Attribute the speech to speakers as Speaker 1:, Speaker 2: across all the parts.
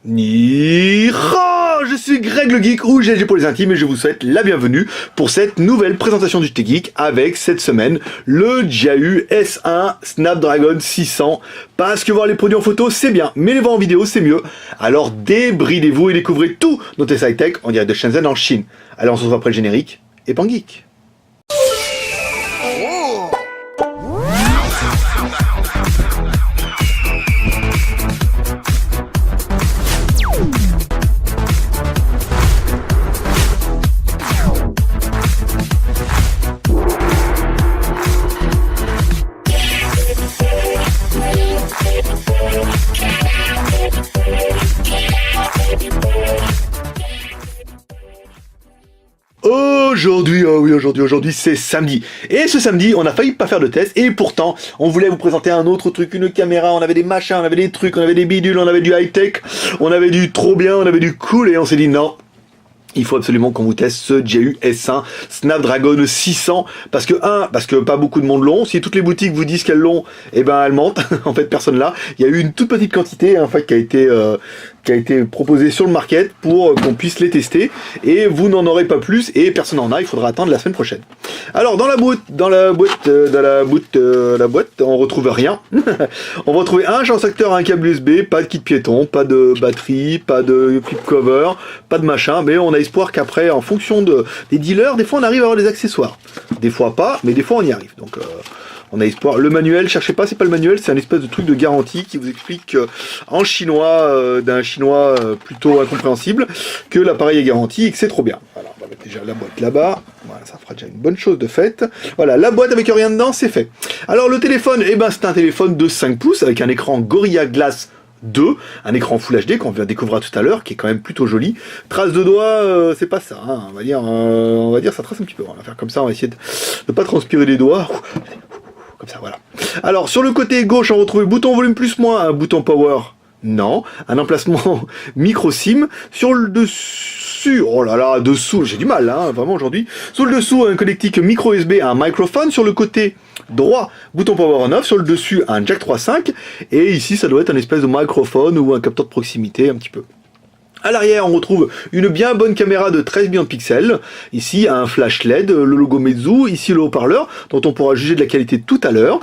Speaker 1: Ni ha, je suis Greg le Geek ou GLG pour les intimes et je vous souhaite la bienvenue pour cette nouvelle présentation du JT Geek avec cette semaine le JAU S1 Snapdragon 600 parce que voir les produits en photo c'est bien mais les voir en vidéo c'est mieux. Alors débridez-vous et découvrez tout nos tests high-tech en direct de Shenzhen en Chine. Allez, on se retrouve après le générique et pan geek. Aujourd'hui c'est samedi. Et ce samedi, on a failli pas faire de test et pourtant, on voulait vous présenter un autre truc, une caméra, on avait des machins, on avait des trucs, on avait des bidules, on avait du high-tech, on avait du trop bien, on avait du cool et on s'est dit non. Il faut absolument qu'on vous teste ce JAU S1 Snapdragon 600 parce que pas beaucoup de monde l'ont. Si toutes les boutiques vous disent qu'elles l'ont, eh ben elles mentent. En fait, personne l'a. Il y a eu une toute petite quantité en fait qui a été proposée sur le market pour qu'on puisse les tester et vous n'en aurez pas plus et personne n'en a. Il faudra attendre la semaine prochaine. Alors dans la boîte, on retrouve rien. On va retrouver un chargeur secteur, un câble USB, pas de kit piéton, pas de batterie, pas de flip cover, pas de machin, mais on a espoir qu'après, en fonction des dealers, des fois on arrive à avoir des accessoires. Des fois pas, mais des fois on y arrive. Donc on a espoir. Le manuel, cherchez pas, c'est pas le manuel, c'est un espèce de truc de garantie qui vous explique en chinois, d'un chinois plutôt incompréhensible, que l'appareil est garanti et que c'est trop bien. Voilà, on va mettre déjà la boîte là-bas. Voilà, ça fera déjà une bonne chose de fait. Voilà, la boîte avec rien dedans, c'est fait. Alors le téléphone, eh ben c'est un téléphone de 5 pouces avec un écran Gorilla Glass 2, un écran Full HD qu'on vient de découvrir tout à l'heure, qui est quand même plutôt joli. Trace de doigts, c'est pas ça, hein. On va dire ça trace un petit peu. On va faire comme ça, on va essayer de ne pas transpirer les doigts. Comme ça, voilà. Alors, sur le côté gauche, on retrouve le bouton volume plus moins, un bouton power, non. Un emplacement micro SIM. Sur le dessus, oh là là, dessous, j'ai du mal, hein, vraiment aujourd'hui. Sur le dessous, un connectique micro USB, un microphone. Sur le côté droit, bouton power on off. Sur le dessus, un jack 3.5. Et ici, ça doit être un espèce de microphone ou un capteur de proximité, un petit peu. À l'arrière, on retrouve une bien bonne caméra de 13 millions de pixels. Ici, un flash LED, le logo Meizu. Ici, le haut-parleur, dont on pourra juger de la qualité tout à l'heure.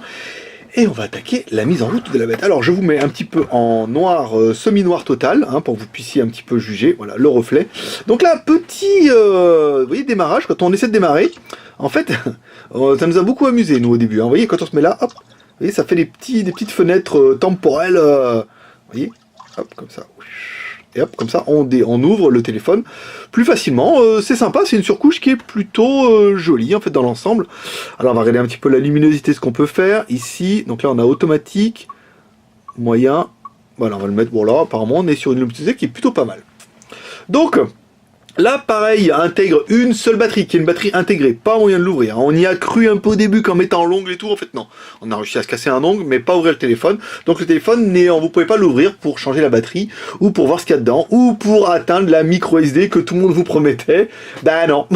Speaker 1: Et on va attaquer la mise en route de la bête. Alors, je vous mets un petit peu en noir, semi-noir total, hein, pour que vous puissiez un petit peu juger. Voilà, le reflet. Donc là, petit, vous voyez, démarrage. Quand on essaie de démarrer, en fait, ça nous a beaucoup amusé, nous, au début. Hein. Vous voyez, quand on se met là, hop, vous voyez, ça fait des petites fenêtres temporelles. Vous voyez, hop, comme ça. Et hop, comme ça, on ouvre le téléphone plus facilement. C'est sympa, c'est une surcouche qui est plutôt jolie, en fait, dans l'ensemble. Alors, on va regarder un petit peu la luminosité, ce qu'on peut faire. Ici, donc là, on a automatique, moyen. Voilà, on va le mettre, bon là, apparemment, on est sur une luminosité qui est plutôt pas mal. Donc, l'appareil intègre une seule batterie, qui est une batterie intégrée, pas moyen de l'ouvrir. On y a cru un peu au début qu'en mettant l'ongle et tout, en fait non. On a réussi à se casser un ongle, mais pas ouvrir le téléphone. Donc le téléphone, vous pouvez pas l'ouvrir pour changer la batterie, ou pour voir ce qu'il y a dedans, ou pour atteindre la micro SD que tout le monde vous promettait. Ben non.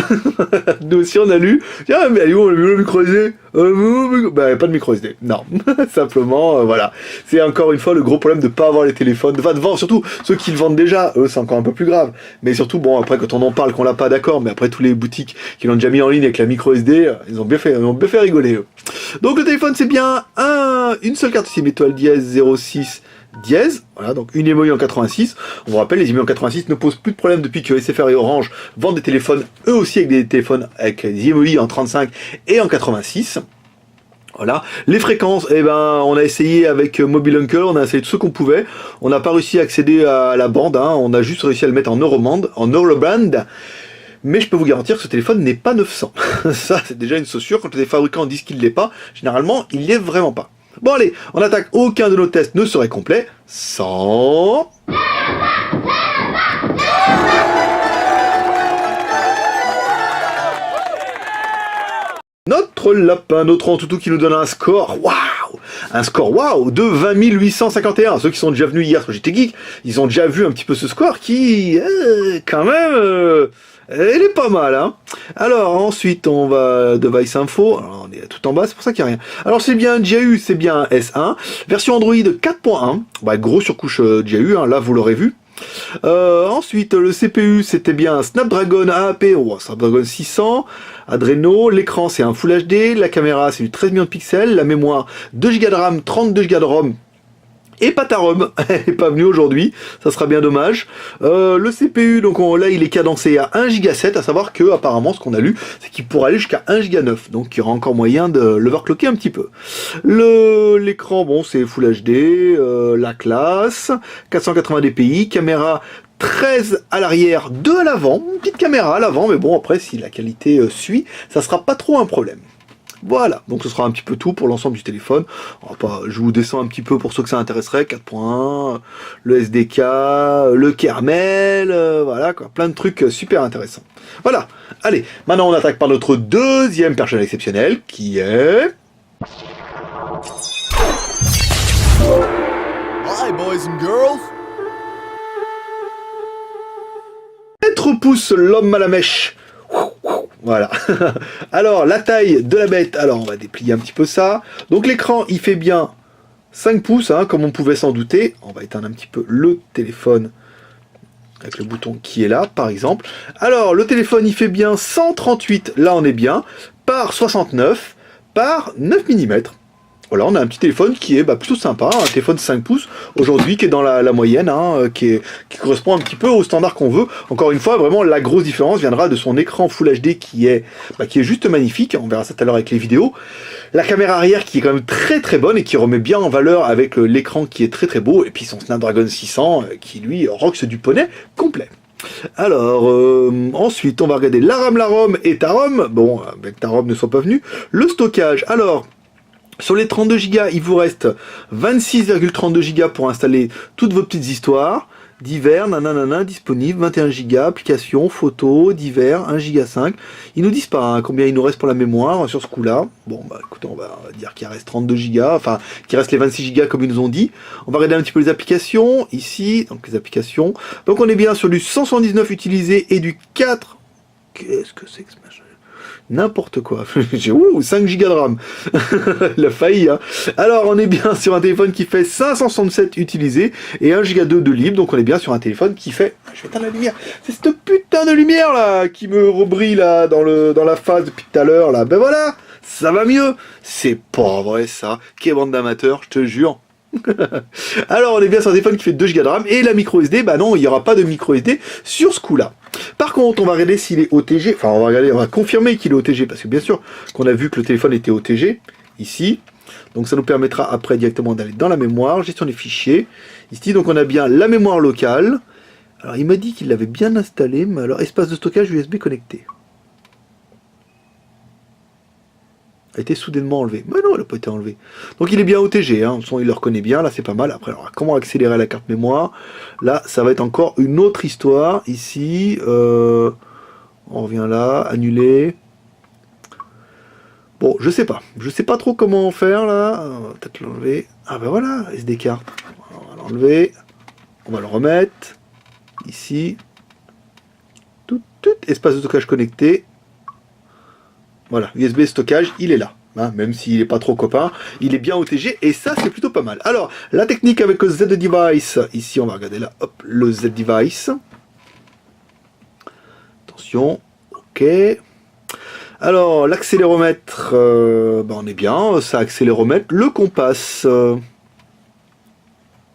Speaker 1: Nous aussi on a lu, tiens mais allez où, on a vu le micro SD ben pas de micro SD, non. Simplement, voilà. C'est encore une fois le gros problème de pas avoir les téléphones, de vendre, surtout ceux qui le vendent déjà, eux c'est encore un peu plus grave. Mais surtout, bon, après quand on en parle, qu'on l'a pas, d'accord, mais après tous les boutiques qui l'ont déjà mis en ligne avec la micro SD, ils ont bien fait rigoler eux. Donc le téléphone c'est bien une seule carte SIM étoile dièse 06 dièse, voilà, donc une IMEI en 86. On vous rappelle, les IMEI en 86 ne posent plus de problème depuis que SFR et Orange vendent des téléphones, eux aussi avec des téléphones avec des IMEI en 35 et en 86. Voilà, les fréquences, eh ben, on a essayé avec Mobile Uncle, on a essayé tout ce qu'on pouvait. On n'a pas réussi à accéder à la bande, hein, on a juste réussi à le mettre en Euroband, mais je peux vous garantir que ce téléphone n'est pas 900. Ça, c'est déjà une saussure. Quand les fabricants disent qu'il ne l'est pas, généralement, il ne l'est vraiment pas. Bon, allez, on attaque. Aucun de nos tests ne serait complet sans... Notre lapin, notre Antutu qui nous donne un score, waouh, un score waouh de 20 851. Ceux qui sont déjà venus hier sur JT Geek, ils ont déjà vu un petit peu ce score qui, quand même, Elle est pas mal, hein. Alors, ensuite, on va device info. Alors, on est tout en bas, c'est pour ça qu'il n'y a rien. Alors, c'est bien JAU, c'est bien S1. Version Android 4.1. Bah, gros surcouche JAU, hein, là, vous l'aurez vu. Ensuite, le CPU, c'était bien Snapdragon AAP, Snapdragon 600, Adreno. L'écran, c'est un Full HD. La caméra, c'est du 13 millions de pixels. La mémoire, 2 Go de RAM, 32 Go de ROM. Et pas ta ROM, elle n'est pas venue aujourd'hui, ça sera bien dommage. Le CPU, donc là il est cadencé à 1 Go 7, à savoir que apparemment ce qu'on a lu, c'est qu'il pourra aller jusqu'à 1 Go 9, donc il y aura encore moyen de l'overclocker un petit peu. L'écran, bon c'est Full HD, la classe, 480 dpi, caméra 13 à l'arrière, 2 à l'avant, une petite caméra à l'avant, mais bon après si la qualité suit, ça sera pas trop un problème. Voilà, donc ce sera un petit peu tout pour l'ensemble du téléphone. Je vous descends un petit peu pour ceux que ça intéresserait, 4.1, le SDK, le kernel, voilà quoi, plein de trucs super intéressants. Voilà, allez, maintenant on attaque par notre deuxième personnage exceptionnel, qui est...
Speaker 2: Hi boys and girls.
Speaker 1: Maître Pouce, l'homme à la mèche. Voilà. Alors, la taille de la bête, alors on va déplier un petit peu ça. Donc l'écran, il fait bien 5 pouces, hein, comme on pouvait s'en douter. On va éteindre un petit peu le téléphone avec le bouton qui est là, par exemple. Alors, le téléphone, il fait bien 138, là on est bien, par 69, par 9 mm. Voilà, on a un petit téléphone qui est plutôt sympa, un téléphone 5 pouces aujourd'hui qui est dans la moyenne, hein, qui correspond un petit peu au standard qu'on veut. Encore une fois, vraiment la grosse différence viendra de son écran Full HD qui est juste magnifique, on verra ça tout à l'heure avec les vidéos. La caméra arrière qui est quand même très très bonne et qui remet bien en valeur avec l'écran qui est très très beau, et puis son Snapdragon 600 qui lui rocks du poney complet. Alors, ensuite on va regarder la RAM, la ROM et ta ROM. Bon, avec ta ROM ne sont pas venus. Le stockage, alors... Sur les 32 Go, il vous reste 26,32 Go pour installer toutes vos petites histoires. Divers, nanana, disponible, 21 Go, applications, photos, divers, 1 Go 5. Ils nous disent pas hein, combien il nous reste pour la mémoire sur ce coup-là. Bon, écoutez, on va dire qu'il reste 32 Go, enfin, qu'il reste les 26 Go comme ils nous ont dit. On va regarder un petit peu les applications, ici, donc les applications. Donc on est bien sur du 179 utilisé et du 4... Qu'est-ce que c'est que ce machin ? N'importe quoi. J'ai 5 Go de RAM. Il a failli, hein. Alors, on est bien sur un téléphone qui fait 567 utilisés et 1 Go 2 de libre. Donc, on est bien sur un téléphone qui fait... Je vais éteindre la lumière. C'est cette putain de lumière, là, qui me rebrille, là, dans la phase depuis tout à l'heure, là. Ben voilà, ça va mieux. C'est pas vrai, ça. Quelle bande d'amateurs, je te jure. Alors, on est bien sur un téléphone qui fait 2 Go de RAM et la micro SD, bah non, il n'y aura pas de micro SD sur ce coup-là. Par contre, on va regarder s'il est OTG, enfin on va confirmer qu'il est OTG, parce que bien sûr qu'on a vu que le téléphone était OTG, ici, donc ça nous permettra après directement d'aller dans la mémoire, gestion des fichiers, ici, donc on a bien la mémoire locale, alors il m'a dit qu'il l'avait bien installé, mais alors espace de stockage USB connecté. A été soudainement enlevé. Mais non, il n'a pas été enlevé. Donc il est bien OTG, hein. Il le reconnaît bien, là c'est pas mal. Après, alors, comment accélérer la carte mémoire? Là, ça va être encore une autre histoire. Ici, on revient là, annuler. Bon, je sais pas. Je sais pas trop comment faire là. On va peut-être l'enlever. Ah ben voilà, SD card. On va l'enlever. On va le remettre. Ici. Tout, espace de stockage connecté. Voilà, USB stockage, il est là. Hein, même s'il n'est pas trop copain, il est bien OTG et ça c'est plutôt pas mal. Alors, la technique avec le Z-Device, ici on va regarder là, hop, le Z-Device. Attention, ok. Alors, l'accéléromètre, on est bien, ça accéléromètre. Le compas,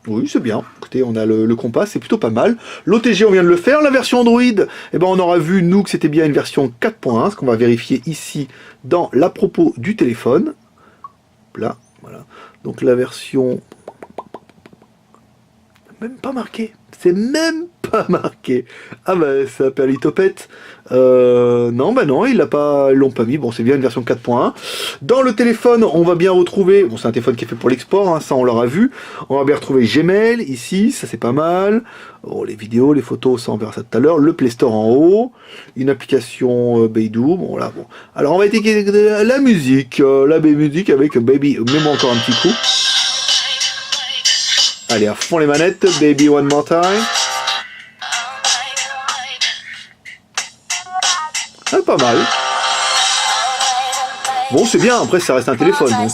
Speaker 1: oui, c'est bien. Écoutez, on a le compas, c'est plutôt pas mal. L'OTG, on vient de le faire. La version Android, on aura vu, nous, que c'était bien une version 4.1, ce qu'on va vérifier ici dans l'à propos du téléphone. Là, voilà. Donc la version... Même pas marqué. C'est même pas marqué. Ah bah, ça perlitopette. Non, ils l'ont pas mis. Bon, c'est bien une version 4.1. Dans le téléphone, on va bien retrouver... Bon, c'est un téléphone qui est fait pour l'export, hein, ça on l'aura vu. On va bien retrouver Gmail, ici, ça c'est pas mal. Bon, les vidéos, les photos, ça on verra ça tout à l'heure. Le Play Store en haut. Une application Beidou. Bon, là, bon. Alors, on va étiqueter la musique. La musique avec Baby. Mets-moi encore un petit coup. Allez, à fond les manettes. Baby One More Time. pas mal. Bon, c'est bien, après ça reste un téléphone, donc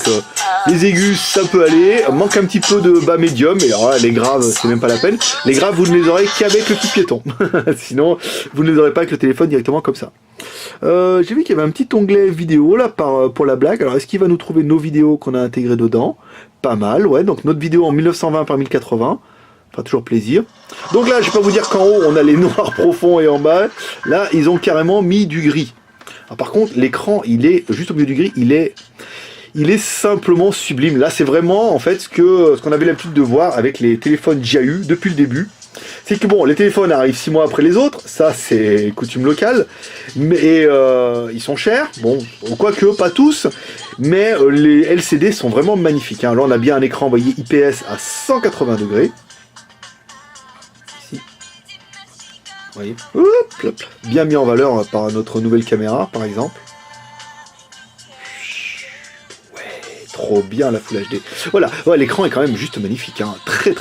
Speaker 1: les aigus ça peut aller, manque un petit peu de bas médium, et alors là, les graves c'est même pas la peine. Les graves vous ne les aurez qu'avec le petit piéton, sinon vous ne les aurez pas avec le téléphone directement comme ça. J'ai vu qu'il y avait un petit onglet vidéo là pour la blague, alors est-ce qu'il va nous trouver nos vidéos qu'on a intégrées dedans? Pas mal, ouais, donc notre vidéo en 1920 par 1080. Fera toujours plaisir. Donc là, je vais pas vous dire qu'en haut, on a les noirs profonds et en bas, là, ils ont carrément mis du gris. Alors, par contre, l'écran, il est juste au milieu du gris, il est simplement sublime. Là, c'est vraiment, en fait, ce qu'on avait l'habitude de voir avec les téléphones JAU depuis le début. C'est que bon, les téléphones arrivent 6 mois après les autres, ça c'est coutume locale, mais ils sont chers, bon, quoique pas tous, mais les LCD sont vraiment magnifiques. Hein. Là, on a bien un écran, vous voyez, IPS à 180 degrés. Ici. Vous voyez, hop, hop, bien mis en valeur par notre nouvelle caméra, par exemple. Trop bien la Full HD. Voilà, ouais, l'écran est quand même juste magnifique, hein. Très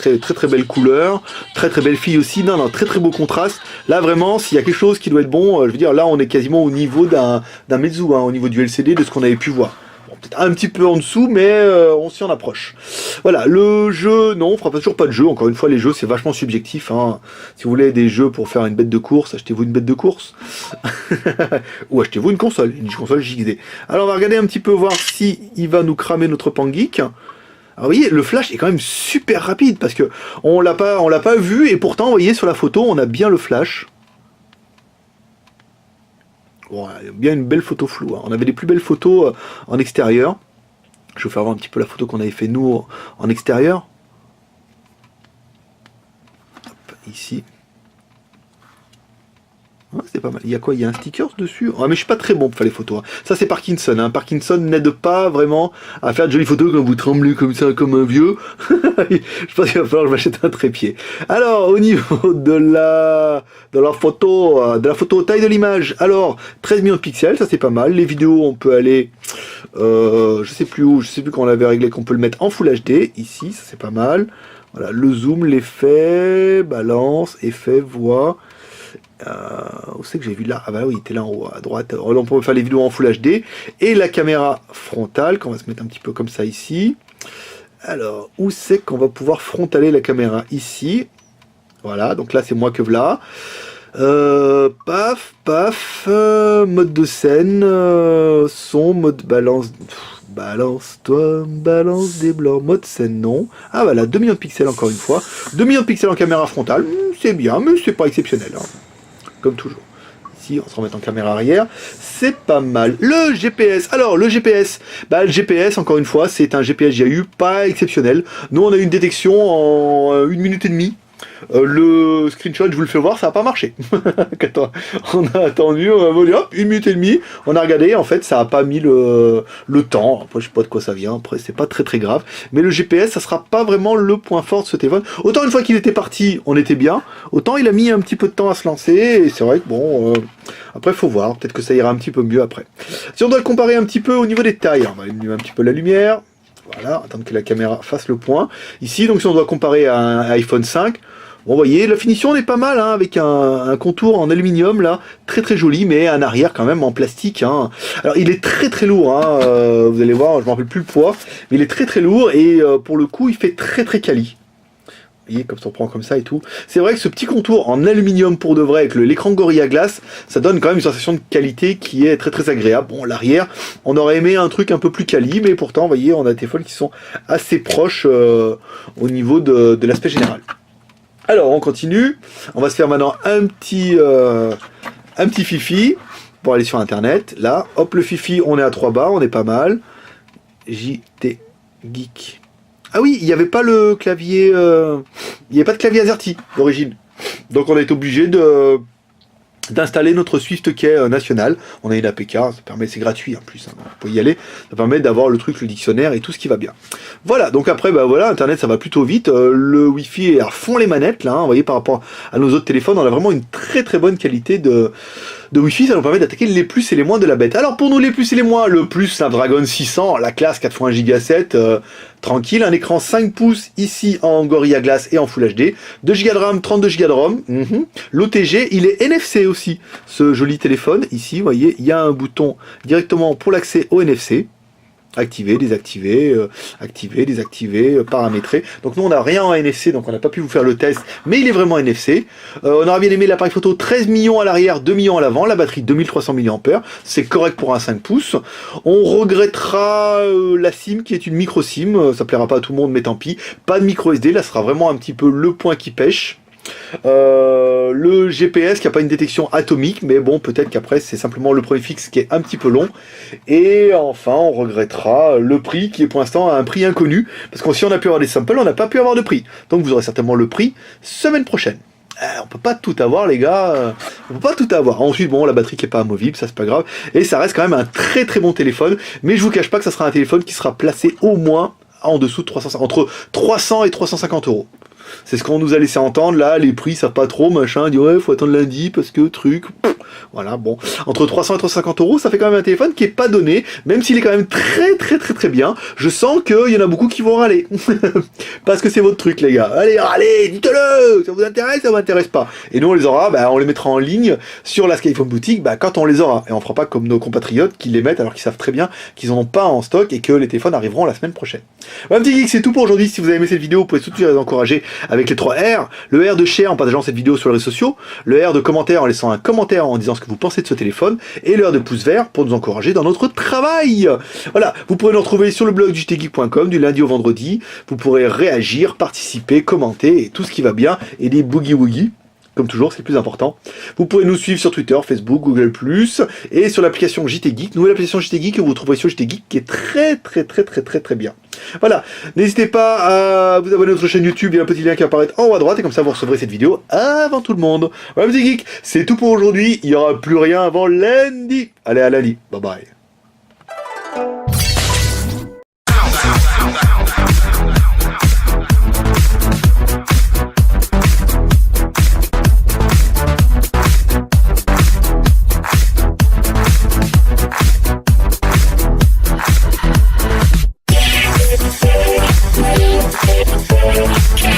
Speaker 1: belle couleur, très belle fille aussi, non, très beau contraste. Là vraiment, s'il y a quelque chose qui doit être bon, je veux dire, là on est quasiment au niveau d'un Meizu, hein, au niveau du LCD, de ce qu'on avait pu voir. Bon, peut-être un petit peu en dessous, mais on s'y en approche. Voilà, le jeu, non, on fera toujours pas de jeu, encore une fois, les jeux c'est vachement subjectif, hein. Si vous voulez des jeux pour faire une bête de course, achetez-vous une bête de course. Ou achetez-vous une console JXD. Alors on va regarder un petit peu, voir si il va nous cramer notre Pangeek. Alors vous voyez, le flash est quand même super rapide, parce que on l'a pas vu, et pourtant, vous voyez, sur la photo, on a bien le flash. Bon, bien une belle photo floue, hein. On avait des plus belles photos en extérieur. Je vais vous faire voir un petit peu la photo qu'on avait fait nous en extérieur. Hop, ici. Ah, c'est pas mal. Il y a quoi? Il y a un sticker dessus. Ah, mais je suis pas très bon pour faire les photos. Hein. Ça, c'est Parkinson. Hein. Parkinson n'aide pas vraiment à faire de jolies photos quand vous tremblez comme ça, comme un vieux. Je pense qu'il va falloir que je m'achète un trépied. Alors, au niveau de la photo taille de l'image, alors 13 millions de pixels, ça c'est pas mal. Les vidéos, on peut aller, je sais plus où, je sais plus quand on l'avait réglé, qu'on peut le mettre en Full HD. Ici, ça c'est pas mal. Voilà, le zoom, l'effet, balance, effet, voix. Où c'est que j'ai vu là? Ah bah oui, il était là en haut à droite. On peut faire les vidéos en Full HD. Et la caméra frontale, qu'on va se mettre un petit peu comme ça ici. Alors, où c'est qu'on va pouvoir frontaler la caméra? Ici. Voilà, donc là c'est moi que voilà. Mode de scène, son, mode balance. Balance-toi, balance des blancs, mode scène, non. Ah voilà, 2 millions de pixels encore une fois. 2 millions de pixels en caméra frontale, c'est bien, mais c'est pas exceptionnel. Hein. Comme toujours. Ici, on se remet en caméra arrière. C'est pas mal. Le GPS. Alors, le GPS. Bah, le GPS, encore une fois, c'est un GPS JAU pas exceptionnel. Nous, on a eu une détection en 1 minute et demie. Le screenshot, je vous le fais voir, ça n'a pas marché. On a attendu, on a volé, hop, 1 minute et demie, on a regardé, en fait, ça n'a pas mis le temps. Après, je sais pas de quoi ça vient, après, c'est pas très grave. Mais le GPS, ça sera pas vraiment le point fort de ce téléphone. Autant une fois qu'il était parti, on était bien, autant il a mis un petit peu de temps à se lancer, et c'est vrai que bon, après, faut voir, peut-être que ça ira un petit peu mieux après. Si on doit le comparer un petit peu au niveau des tailles, on va allumer un petit peu la lumière. Voilà, attendre que la caméra fasse le point. Ici, donc si on doit comparer à un iPhone 5, bon, vous voyez, la finition est pas mal, hein, avec un contour en aluminium, là, très joli, mais un arrière quand même en plastique. Hein. Alors, il est très lourd, hein, vous allez voir, je ne me rappelle plus le poids, mais il est très lourd, et pour le coup, il fait très quali. Vous voyez, comme ça on prend comme ça et tout. C'est vrai que ce petit contour en aluminium pour de vrai, avec l'écran Gorilla Glass, ça donne quand même une sensation de qualité qui est très agréable. Bon, l'arrière, on aurait aimé un truc un peu plus quali, mais pourtant, vous voyez, on a des téléphones qui sont assez proches au niveau de l'aspect général. Alors, on continue. On va se faire maintenant un petit fifi pour aller sur Internet. Là, hop, le fifi, on est à 3 barres, on est pas mal. JT Geek. Ah oui, il n'y avait pas le clavier... il n'y avait pas de clavier AZERTY d'origine. Donc on a été obligé d'installer notre SwiftKey national. On a une APK, ça permet, c'est gratuit en plus, hein, vous pouvez y aller. Ça permet d'avoir le truc, le dictionnaire et tout ce qui va bien. Voilà, donc après, bah voilà, Internet ça va plutôt vite. Le Wi-Fi est à fond les manettes, là, hein, vous voyez, par rapport à nos autres téléphones, on a vraiment une très bonne qualité de Wi-Fi, ça nous permet d'attaquer les plus et les moins de la bête. Alors pour nous les plus et les moins, le plus Snapdragon 600, la classe 4 x 1 Go 7, tranquille, un écran 5 pouces ici en Gorilla Glass et en Full HD, 2 Go de RAM, 32 Go de ROM, l'OTG, il est NFC aussi, ce joli téléphone, ici, vous voyez, il y a un bouton directement pour l'accès au NFC, activer, désactiver, activer, désactiver, paramétrer. Donc nous on n'a rien en NFC, donc on n'a pas pu vous faire le test, mais il est vraiment NFC. On aurait bien aimé l'appareil photo 13 millions à l'arrière, 2 millions à l'avant, la batterie 2300 mAh, c'est correct pour un 5 pouces. On regrettera la SIM qui est une micro SIM, ça plaira pas à tout le monde mais tant pis. Pas de micro SD, là ce sera vraiment un petit peu le point qui pêche. Le GPS qui n'a pas une détection atomique, mais bon, peut-être qu'après c'est simplement le premier fixe qui est un petit peu long. Et enfin, on regrettera le prix qui est pour l'instant un prix inconnu, parce que si on a pu avoir des samples, on n'a pas pu avoir de prix. Donc vous aurez certainement le prix semaine prochaine. On peut pas tout avoir les gars, on peut pas tout avoir. Ensuite bon, la batterie qui est pas amovible, ça c'est pas grave, et ça reste quand même un très très bon téléphone, mais je vous cache pas que ça sera un téléphone qui sera placé au moins en dessous de 350, entre 300 et 350 euros. C'est ce qu'on nous a laissé entendre, là, les prix, ça pas trop, machin, dit ouais, faut attendre lundi, parce que truc, voilà, bon. Entre 300 et 350 euros, ça fait quand même un téléphone qui est pas donné, même s'il est quand même très très très très bien. Je sens qu'il y en a beaucoup qui vont râler. Parce que c'est votre truc, les gars. Allez, râlez, dites-le, ça vous intéresse, ça vous intéresse pas. Et nous, on les aura, on les mettra en ligne sur la Skyphone Boutique, quand on les aura. Et on fera pas comme nos compatriotes qui les mettent alors qu'ils savent très bien qu'ils en ont pas en stock et que les téléphones arriveront la semaine prochaine. Voilà, petit geek, c'est tout pour aujourd'hui. Si vous avez aimé cette vidéo, vous pouvez soutenir et les encourager avec les 3 R. Le R de share en partageant cette vidéo sur les réseaux sociaux, le R de commentaire en laissant un commentaire en disant ce que vous pensez de ce téléphone, et le R de pouce vert pour nous encourager dans notre travail. Voilà, vous pourrez nous retrouver sur le blog du jtgeek.com du lundi au vendredi. Vous pourrez réagir, participer, commenter et tout ce qui va bien, et des boogie-woogie. Comme toujours, c'est le plus important. Vous pouvez nous suivre sur Twitter, Facebook, Google+, et sur l'application JT Geek, nouvelle application JT Geek que vous trouverez sur JT Geek, qui est très très très très très très bien. Voilà, n'hésitez pas à vous abonner à notre chaîne YouTube, il y a un petit lien qui apparaît en haut à droite, et comme ça vous recevrez cette vidéo avant tout le monde. Voilà, petit geek, c'est tout pour aujourd'hui, il n'y aura plus rien avant lundi. Allez, à lundi, bye bye.
Speaker 3: Yeah.